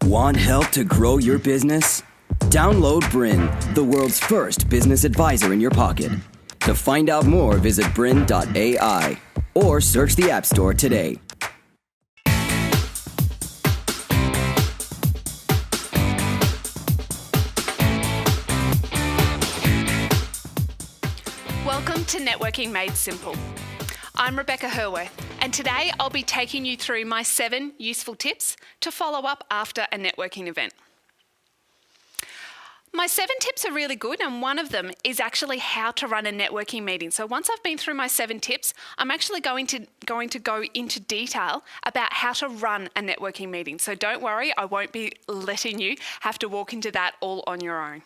Want help to grow your business? Download BRiN, the world's first business advisor in your pocket. To find out more, visit BRiN.ai or search the App Store today. Welcome to Networking Made Simple. I'm Rebekah Hurworth, and today I'll be taking you through my 7 useful tips to follow up after a networking event. My 7 tips are really good, and one of them is actually how to run a networking meeting. So once I've been through my 7 tips, I'm actually going to go into detail about how to run a networking meeting. So don't worry, I won't be letting you have to walk into that all on your own.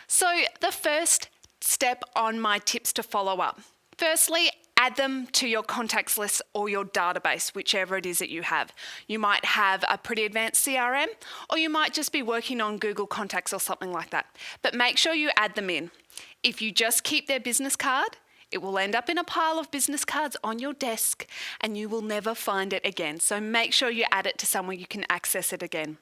So the first step on my tips to follow up. Firstly, add them to your contacts list or your database, whichever it is that you have. You might have a pretty advanced CRM, or you might just be working on Google Contacts or something like that. But make sure you add them in. If you just keep their business card, it will end up in a pile of business cards on your desk and you will never find it again. So make sure you add it to somewhere you can access it again.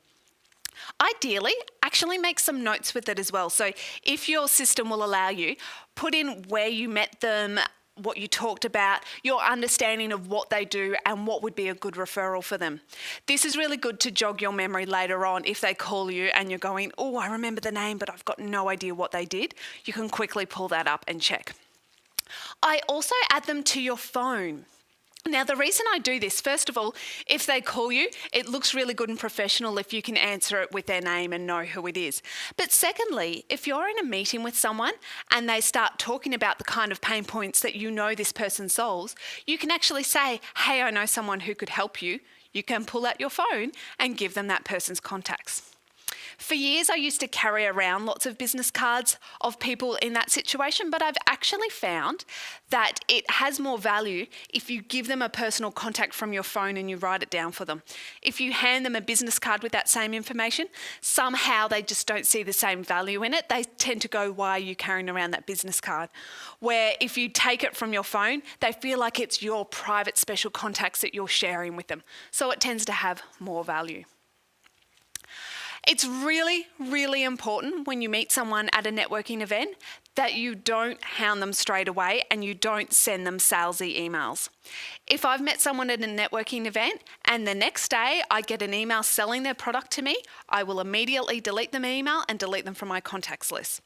Ideally, actually make some notes with it as well. So if your system will allow you, put in where you met them, what you talked about, your understanding of what they do and what would be a good referral for them. This is really good to jog your memory later on if they call you and you're going, oh, I remember the name, but I've got no idea what they did. You can quickly pull that up and check. I also add them to your phone. Now, the reason I do this, first of all, if they call you, it looks really good and professional if you can answer it with their name and know who it is. But secondly, if you're in a meeting with someone and they start talking about the kind of pain points that you know this person solves, you can actually say, hey, I know someone who could help you. You can pull out your phone and give them that person's contacts. For years, I used to carry around lots of business cards of people in that situation, but I've actually found that it has more value if you give them a personal contact from your phone and you write it down for them. If you hand them a business card with that same information, somehow they just don't see the same value in it. They tend to go, why are you carrying around that business card? Where if you take it from your phone, they feel like it's your private special contacts that you're sharing with them. So it tends to have more value. It's really, really important when you meet someone at a networking event that you don't hound them straight away and you don't send them salesy emails. If I've met someone at a networking event and the next day I get an email selling their product to me, I will immediately delete the email and delete them from my contacts list.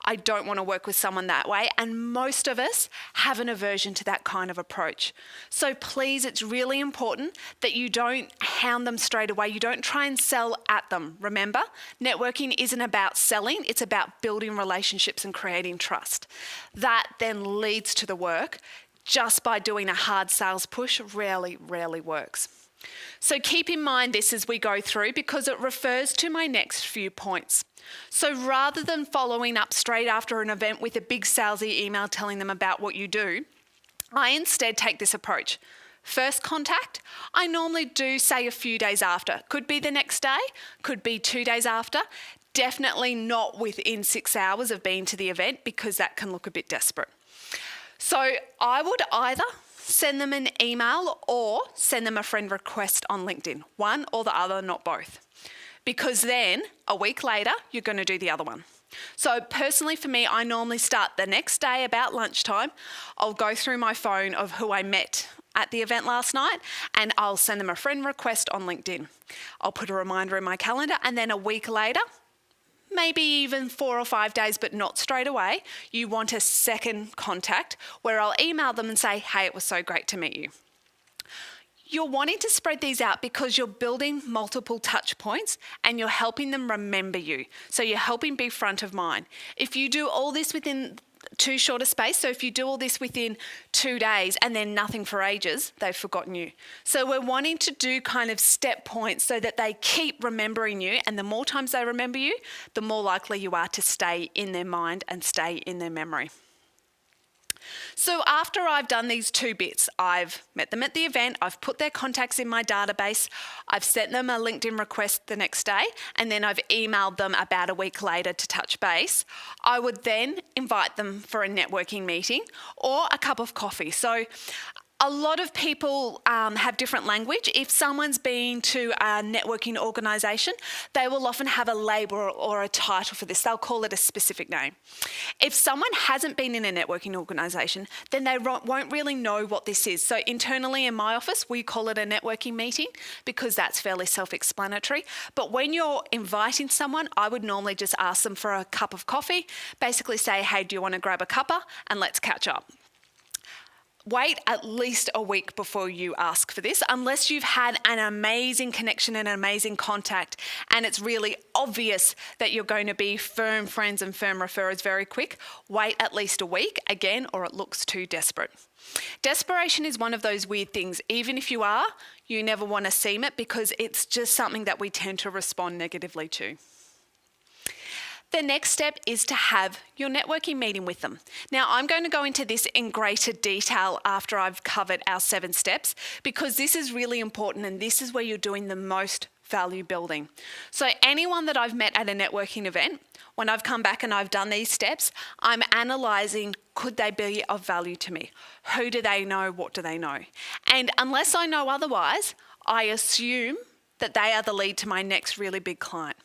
I don't want to work with someone that way, and most of us have an aversion to that kind of approach. So please, it's really important that you don't hound them straight away. You don't try and sell at them. Remember, networking isn't about selling, it's about building relationships and creating trust. That then leads to the work. Just by doing a hard sales push rarely works. So keep in mind this as we go through because it refers to my next few points. So rather than following up straight after an event with a big salesy email telling them about what you do, I instead take this approach. First contact, I normally do say a few days after. Could be the next day, could be 2 days after. Definitely not within 6 hours of being to the event because that can look a bit desperate. So I would either send them an email or send them a friend request on LinkedIn. One or the other, not both. Because then a week later, you're going to do the other one. So personally for me, I normally start the next day about lunchtime. I'll go through my phone of who I met at the event last night and I'll send them a friend request on LinkedIn. I'll put a reminder in my calendar and then a week later, maybe even 4 or 5 days, but not straight away, you want a second contact where I'll email them and say, hey, it was so great to meet you. You're wanting to spread these out because you're building multiple touch points and you're helping them remember you. So you're helping be front of mind. If you do all this within too short a space, so if you do all this within 2 days and then nothing for ages, they've forgotten you. So we're wanting to do kind of step points so that they keep remembering you, and the more times they remember you, the more likely you are to stay in their mind and stay in their memory. So after I've done these 2 bits, I've met them at the event, I've put their contacts in my database, I've sent them a LinkedIn request the next day, and then I've emailed them about a week later to touch base. I would then invite them for a networking meeting or a cup of coffee. So A lot of people have different language. If someone's been to a networking organisation, they will often have a label or a title for this. They'll call it a specific name. If someone hasn't been in a networking organisation, then they won't really know what this is. So internally in my office, we call it a networking meeting because that's fairly self-explanatory. But when you're inviting someone, I would normally just ask them for a cup of coffee, basically say, hey, do you want to grab a cuppa and let's catch up. Wait at least a week before you ask for this, unless you've had an amazing connection and an amazing contact, and it's really obvious that you're going to be firm friends and firm referrers very quick. Wait at least a week, again, or it looks too desperate. Desperation is one of those weird things. Even if you are, you never want to seem it because it's just something that we tend to respond negatively to. The next step is to have your networking meeting with them. Now, I'm going to go into this in greater detail after I've covered our 7 steps because this is really important and this is where you're doing the most value building. So anyone that I've met at a networking event, when I've come back and I've done these steps, I'm analysing, could they be of value to me? Who do they know? What do they know? And unless I know otherwise, I assume that they are the lead to my next really big client.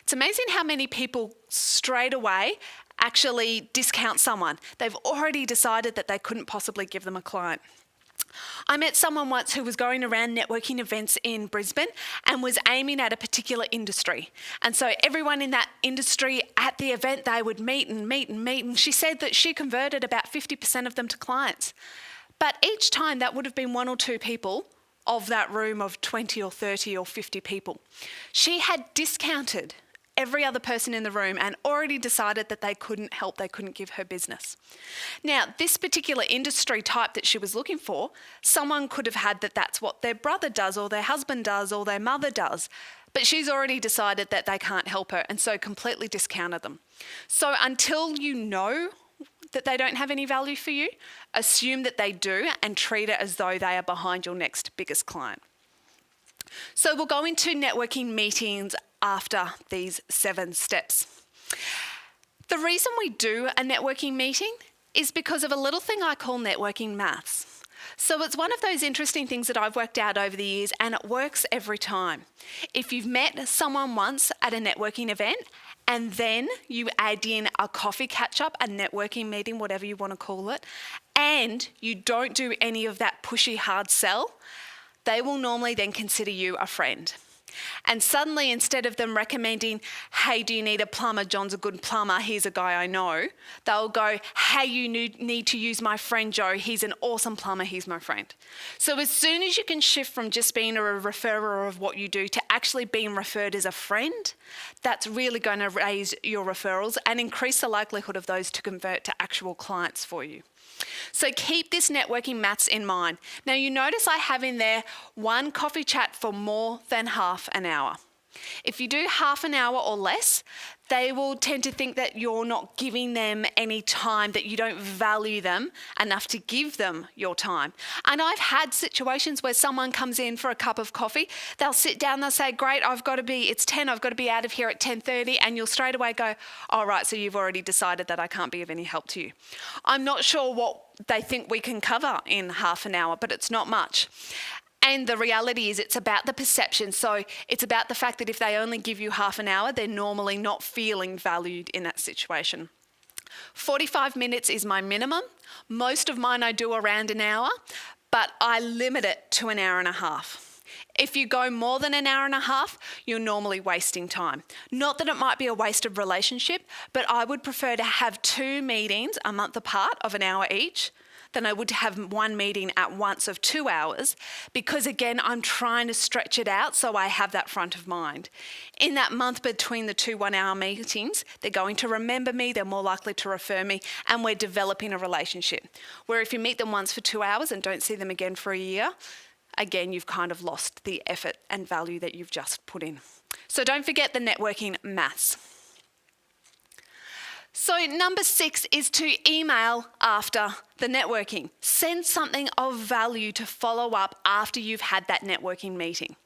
It's amazing how many people straight away actually discount someone. They've already decided that they couldn't possibly give them a client. I met someone once who was going around networking events in Brisbane and was aiming at a particular industry. And so everyone in that industry at the event, they would meet. And she said that she converted about 50% of them to clients. But each time that would have been 1 or 2 people of that room of 20 or 30 or 50 people. She had discounted every other person in the room and already decided that they couldn't help, they couldn't give her business. Now, this particular industry type that she was looking for, someone could have had that that's what their brother does or their husband does or their mother does. But she's already decided that they can't help her and so completely discounted them. So until you know that they don't have any value for you, assume that they do and treat it as though they are behind your next biggest client. So we'll go into networking meetings after these 7 steps. The reason we do a networking meeting is because of a little thing I call networking maths. So it's one of those interesting things that I've worked out over the years and it works every time. If you've met someone once at a networking event and then you add in a coffee catch-up, a networking meeting, whatever you want to call it, and you don't do any of that pushy hard sell, they will normally then consider you a friend. And suddenly, instead of them recommending, hey, do you need a plumber? John's a good plumber. He's a guy I know. They'll go, hey, you need to use my friend Joe. He's an awesome plumber. He's my friend. So as soon as you can shift from just being a referrer of what you do to actually being referred as a friend, that's really going to raise your referrals and increase the likelihood of those to convert to actual clients for you. So keep this networking maths in mind. Now you notice I have in there 1 coffee chat for more than half an hour. If you do half an hour or less, they will tend to think that you're not giving them any time, that you don't value them enough to give them your time. And I've had situations where someone comes in for a cup of coffee, they'll sit down, they'll say, great, it's 10, I've got to be out of here at 10:30, and you'll straight away go, all right, so you've already decided that I can't be of any help to you. I'm not sure what they think we can cover in half an hour, but it's not much. And the reality is it's about the perception. So it's about the fact that if they only give you half an hour, they're normally not feeling valued in that situation. 45 minutes is my minimum. Most of mine I do around an hour, but I limit it to an hour and a half. If you go more than an hour and a half, you're normally wasting time. Not that it might be a wasted relationship, but I would prefer to have 2 meetings a month apart of an hour each than I would have 1 meeting at once of 2 hours, because again, I'm trying to stretch it out so I have that front of mind. In that month between the 2 1-hour meetings, they're going to remember me, they're more likely to refer me, and we're developing a relationship. Where if you meet them once for 2 hours and don't see them again for a year, again, you've kind of lost the effort and value that you've just put in. So don't forget the networking maths. So number 6 is to email after the networking. Send something of value to follow up after you've had that networking meeting.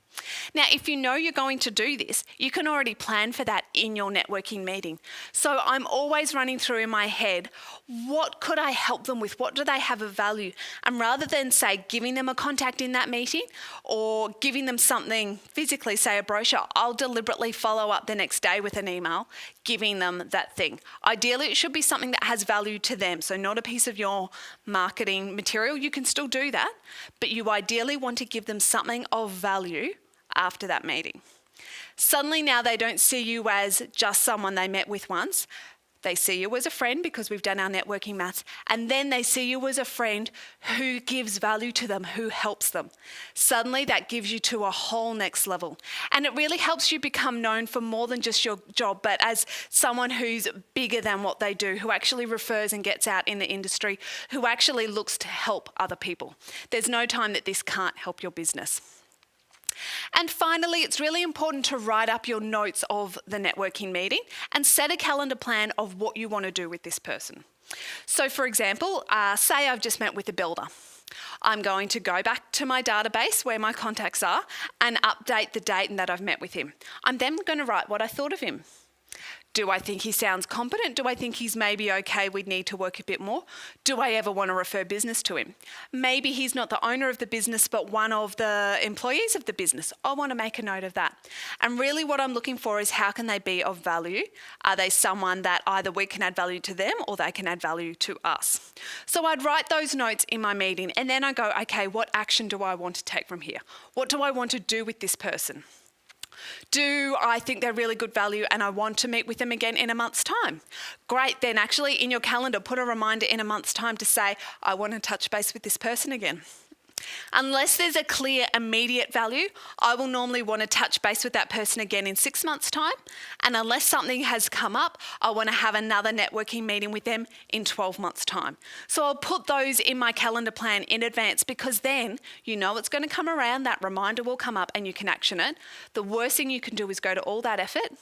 Now, if you know you're going to do this, you can already plan for that in your networking meeting. So I'm always running through in my head, what could I help them with? What do they have of value? And rather than, say, giving them a contact in that meeting or giving them something physically, say a brochure, I'll deliberately follow up the next day with an email, giving them that thing. Ideally, it should be something that has value to them. So not a piece of your marketing material. You can still do that, but you ideally want to give them something of value after that meeting. Suddenly now they don't see you as just someone they met with once. They see you as a friend because we've done our networking maths, and then they see you as a friend who gives value to them, who helps them. Suddenly that gives you to a whole next level. And it really helps you become known for more than just your job, but as someone who's bigger than what they do, who actually refers and gets out in the industry, who actually looks to help other people. There's no time that this can't help your business. And finally, it's really important to write up your notes of the networking meeting and set a calendar plan of what you want to do with this person. So for example, say I've just met with a builder. I'm going to go back to my database where my contacts are and update the date that I've met with him. I'm then going to write what I thought of him. Do I think he sounds competent? Do I think he's maybe okay, we'd need to work a bit more? Do I ever want to refer business to him? Maybe he's not the owner of the business, but one of the employees of the business. I want to make a note of that. And really what I'm looking for is how can they be of value? Are they someone that either we can add value to them or they can add value to us? So I'd write those notes in my meeting and then I go, okay, what action do I want to take from here? What do I want to do with this person? Do I think they're really good value and I want to meet with them again in a month's time? Great, then actually in your calendar, put a reminder in a month's time to say, I want to touch base with this person again. Unless there's a clear immediate value, I will normally want to touch base with that person again in 6 months' time. And unless something has come up, I want to have another networking meeting with them in 12 months' time. So I'll put those in my calendar plan in advance because then you know it's going to come around, that reminder will come up and you can action it. The worst thing you can do is go to all that effort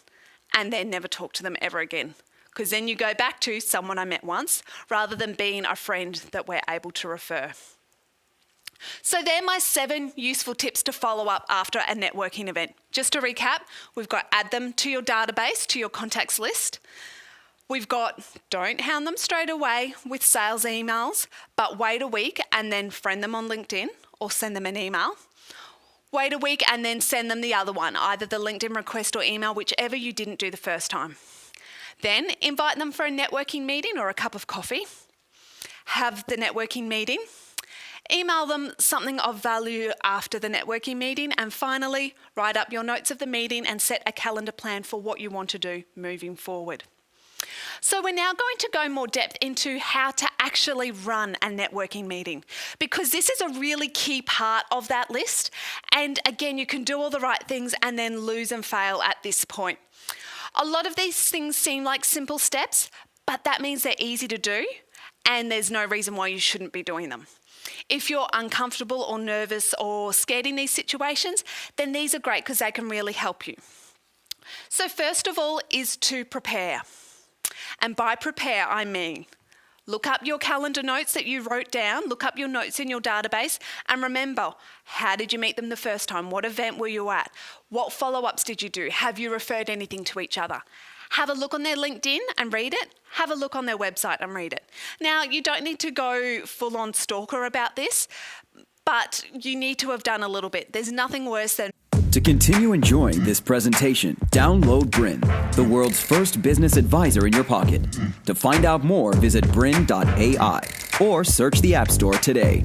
and then never talk to them ever again. Because then you go back to someone I met once rather than being a friend that we're able to refer. So they're my 7 useful tips to follow up after a networking event. Just to recap, we've got add them to your database, to your contacts list. We've got don't hound them straight away with sales emails, but wait a week and then friend them on LinkedIn or send them an email. Wait a week and then send them the other one, either the LinkedIn request or email, whichever you didn't do the first time. Then invite them for a networking meeting or a cup of coffee. Have the networking meeting. Email them something of value after the networking meeting, and finally, write up your notes of the meeting and set a calendar plan for what you want to do moving forward. So we're now going to go more depth into how to actually run a networking meeting, because this is a really key part of that list. And again, you can do all the right things and then lose and fail at this point. A lot of these things seem like simple steps, but that means they're easy to do and there's no reason why you shouldn't be doing them. If you're uncomfortable or nervous or scared in these situations, then these are great because they can really help you. So first of all is to prepare. And by prepare, I mean, look up your calendar notes that you wrote down, look up your notes in your database, and remember, how did you meet them the first time? What event were you at? What follow-ups did you do? Have you referred anything to each other? Have a look on their LinkedIn and read it. Have a look on their website and read it. Now, you don't need to go full-on stalker about this, but you need to have done a little bit. There's nothing worse than... To continue enjoying this presentation, download BRiN, the world's first business advisor in your pocket. To find out more, visit BRiN.ai or search the App Store today.